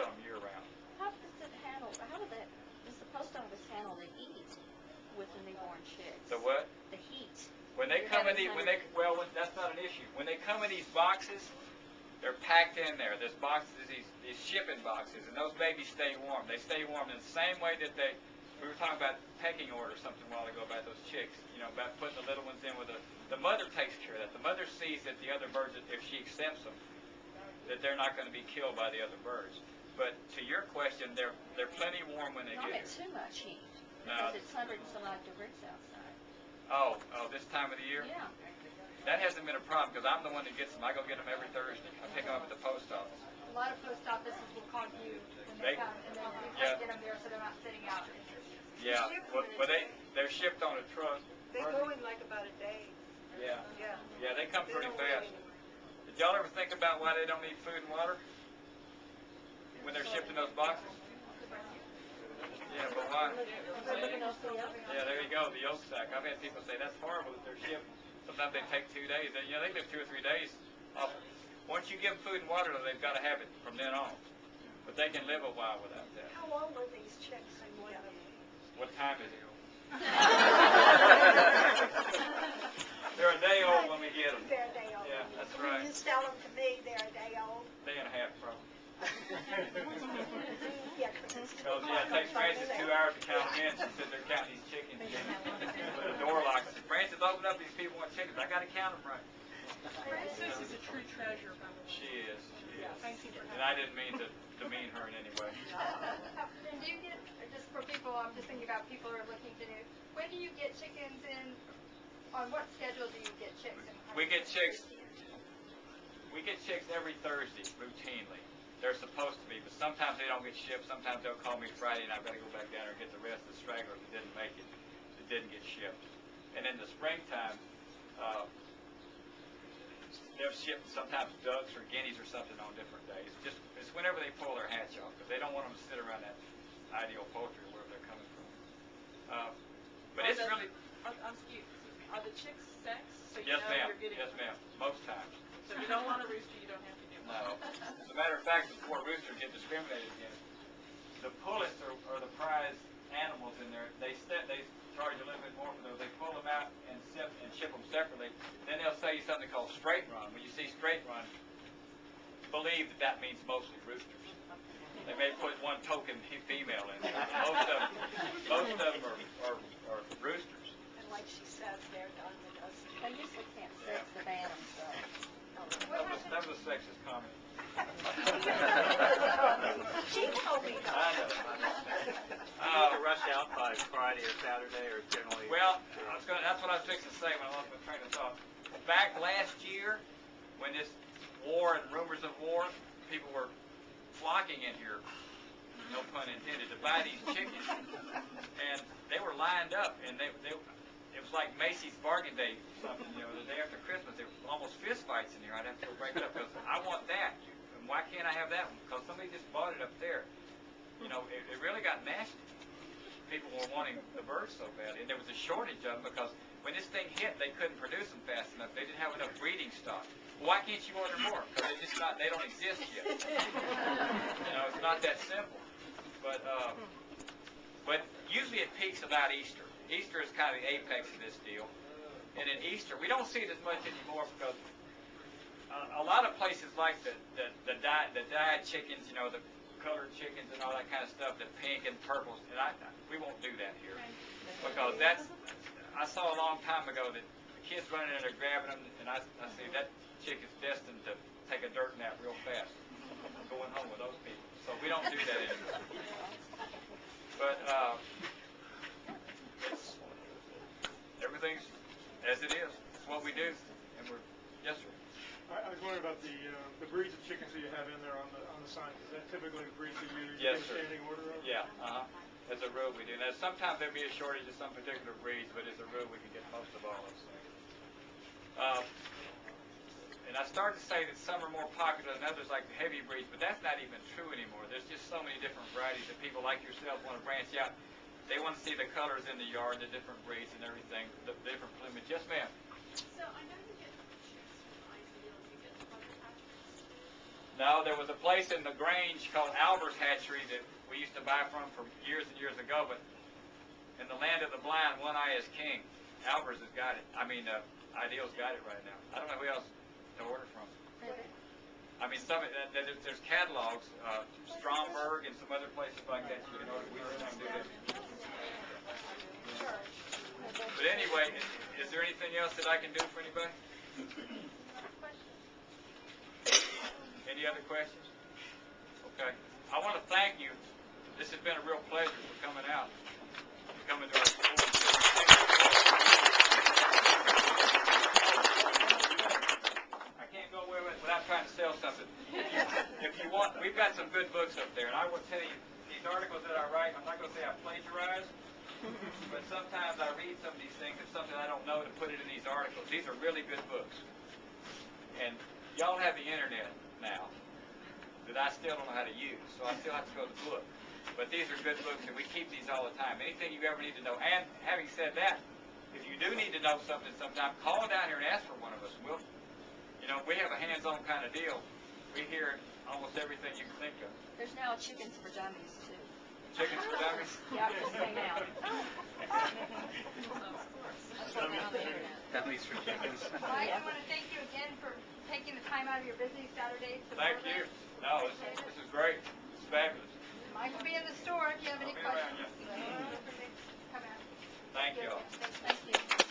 them year round. How does it handle? How does the post office handle the heat with the newborn chicks? The what? The heat. When they come in, that's not an issue. When they come in these boxes, they're packed in there. There's boxes, these shipping boxes, and those babies stay warm. They stay warm in the same way that we were talking about pecking order something a while ago about those chicks, about putting the little ones in with the mother takes care of that. The mother sees that the other birds, if she accepts them, that they're not going to be killed by the other birds. But to your question, they're plenty warm when they get here. Not too much heat, No. because it's 100 and some odd degrees outside. Oh, this time of the year? Yeah. That hasn't been a problem because I'm the one that gets them. I go get them every Thursday. I pick them up at the post office. A lot of post offices will call you when they come, and then you try to get them there so they're not sitting out. Yeah, well, they're shipped on a truck. They go in like about a day. Yeah. Yeah. Yeah, they come pretty fast. Did y'all ever think about why they don't need food and water when they're shipped in those boxes? Yeah, but why? Yeah, there you go, the yolk sack. I've had people say that's horrible that they're shipped. Sometimes they take 2 days. They live 2 or 3 days off. Once you give them food and water, though, they've got to have it from then on. But they can live a while without that. How old are these chicks in one day? What time is it? They're a day old when we get them. They're a day old. Yeah, that's right. When you sell them to me, they're a day old. Day and a half, probably. Yeah, because it takes Francis 2 hours to count them in. She said they're counting these chickens. With the door locked. Francis, open up, these people want chickens. I got to count them right. Frances is a true treasure, by the way. She is. Thank you for And I didn't mean to demean her in any way. And do you get, just for people, I'm just thinking about people who are looking to do, when do you get chickens in, on what schedule do you get chicks in? We get chicks every Thursday, routinely. They're supposed to be, but sometimes they don't get shipped. Sometimes they'll call me Friday and I've got to go back down there and get the rest of the stragglers that didn't make it, that didn't get shipped. And in the springtime, they'll ship sometimes ducks or guineas or something on different days. It's whenever they pull their hatch off, because they don't want them to sit around that ideal poultry or wherever they're coming from. But it's really... Excuse me. Are the chicks sexed? So you Yes, know ma'am. you're getting Yes, ma'am. Most times. So if you don't want a rooster, you don't have to get one. No. As a matter of fact, before roosters get discriminated against, the pullets are the prize animals in there. They charge a little bit more for those. They pull them out and ship them separately. Then they'll sell you something called straight run. When you see straight run, believe that means mostly roosters. They may put one token female in there. Most of them are roosters. And like she says, they're done with us. They usually can't sex the bantams, though. That was a sexist comment. She told me that. I know. To rush out by Friday or Saturday, or generally? Well, that's what I was fixing to say when I lost my train of thought. Back last year, when this war and rumors of war, people were flocking in here, no pun intended, to buy these chickens. And they were lined up, and it was like Macy's bargain day or something, the day after Christmas. There were almost fist fights in here. I'd have to go break it up because I want that. And why can't I have that one? Because somebody just bought it up there. It really got nasty. People were wanting the birds so badly, and there was a shortage of them because when this thing hit, they couldn't produce them fast enough. They didn't have enough breeding stock. Well, why can't you order more? Because they don't exist yet. It's not that simple. But usually it peaks about Easter. Easter is kind of the apex of this deal. And in Easter, we don't see it as much anymore because a lot of places like the dyed chickens, the colored chickens and all that kind of stuff, the pink and purples, and we won't do that here because I saw a long time ago that the kids running in there grabbing them, and I see that chick is destined to take a dirt nap real fast, going home with those people. So we don't do that anymore. But everything's as it is. It's what we do, and yes, sir. I was wondering about the breeds of chickens that you have in there on the sign. Is that typically the breeds that you Yes, get a standing order of? Yeah, as a rule we do. Now sometimes there'll be a shortage of some particular breeds, but as a rule we can get most of all those things. And I started to say that some are more popular than others, like the heavy breeds, but that's not even true anymore. There's just so many different varieties that people like yourself want to branch out. They want to see the colors in the yard, the different breeds and everything, the different plumage. Yes, ma'am. So I know you get chicks from ideals. You get mother hatcheries too. No, there was a place in the Grange called Albert's Hatchery that we used to buy from for years and years ago, but in the land of the blind, one eye is king. Albert's has got it. I mean, Ideal's got it right now. I don't know who else to order from. I mean, there's catalogs, Stromberg and some other places like that you can order. We don't do that. But anyway, is there anything else that I can do for anybody? Any other questions? Okay. I want to thank you. This has been a real pleasure for coming out, coming to our school. I can't go away without trying to sell something. If you want, we've got some good books up there, and I will tell you, these articles that I write, I'm not going to say I plagiarize, but sometimes I read some of these things and something I don't know to put it in these articles. These are really good books. And y'all have the internet now that I still don't know how to use, so I still have to go to the book. But these are good books, and we keep these all the time. Anything you ever need to know. And having said that, if you do need to know something sometime, call down here and ask for one of us. We'll, we have a hands-on kind of deal. We hear almost everything you can think of. There's now chickens for dummies, too. Chickens for dummies? Yeah, just came out. That's what they on the internet. Dummies for chickens. Mike, I want to thank you again for taking the time out of your busy Saturday to Thank you. No, this is great. It's fabulous. Mike will be in the store if you have any I'll be around questions. you. Come out. Thank you all. Thank you.